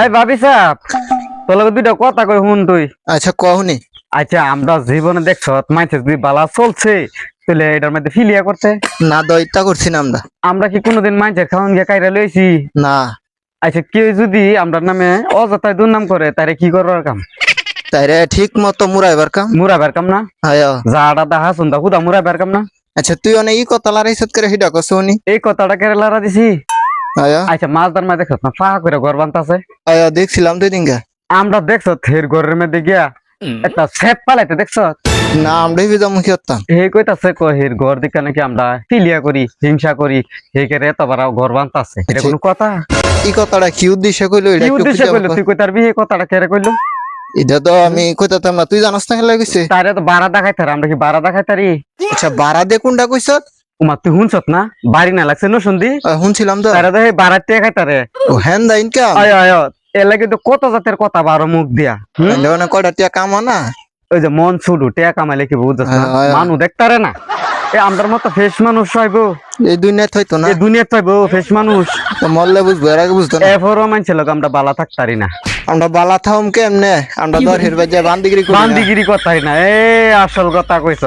এই ভাবি সাহেব, তোর লগে দুইটা কথা কই শুন তুই। আচ্ছা কহুনি। আচ্ছা আমরা জীবনে দেখছ মাইছে যদি বালা চলছে তাহলে এটার মধ্যে ফিলিয়া করতে না দইতা করছি না আমরা। আমরা কি কোনোদিন মাইছের খাওয়ান গিয়ে কাইরা লইছি? না আচ্ছা কেউ যদি আমরা নামে অযথায় দুর্নাম করে তারে কি করবার কাম? তাইরে ঠিক মতো মুরাইবার কাম। মুরাবার কাম না? আয় যাড়া দাহা সুন্দা হুদা মুরাবার কাম না? আচ্ছা তুই অনেক ই কথা লারাইছত করে হিডা কসুনি। এই কথাটা কেরালারা দিছি। আয় আচ্ছা মাছ দার মা দেখছ না ফা করে ঘর বানতাছে। আয় দেখছিলাম দুই দিনকা। আমরা দেখছ থের ঘরের মধ্যে গিয়া একটা সেপ পালাইতে দেখছ? না আমরা ভিজা মুখী হতাম। হে কইতাছে কহির ঘর দিকে নাকি আমরা ফিলিয়া করি হিংসা করি হে করে এতবার ঘর বানতাছে। এটা কোনো কথা? এই কথাটা কি উদ্দেশ্যে কইলো এটা কি একটু উদ্দেশ্যে কইলো? তুই কই তারবি এই কথাটা কেরে কইলো? এটা তো আমি কইতাম না, তুই জানাস না খেলা কইছে। তারে তো বাড়া দেখাইতার আমরা কি বাড়া দেখাইতারি? আচ্ছা বাড়া দে কোনটা কইছত? উমা তুই শুনছত না বাড়ি না লাগছে ন শুনদি শুনছিলাম তো। তারে তো এই বাড়ার টেকা খাইতারে। ও হ্যান দা ইনকাম। আয় আয় এলা কিন্তু কত জাতের কথা বারো মুখ দিয়া। মানে কয়টা টিয়া কামা না। ওই যে মন ছুডু টেকা কামাইলে কি বুঝছ না? মানুষ দেখতারে না এ আমরার মতো ফেস মানুষ হইবো এই দুনিয়াত হইতো না। এই দুনিয়াত পাইবো ফেস মানুষ মরলে বুঝবো এর আগে বুঝতো না। এরপরও মানছে লোক আমরা বালা থাকতারি না। আমরা বালা থাম কেমনে? আমরা দর হিরবাজে বান্দিগিরি করি না। বান্দিগিরি কথাই না এ আসল কথা কইছ।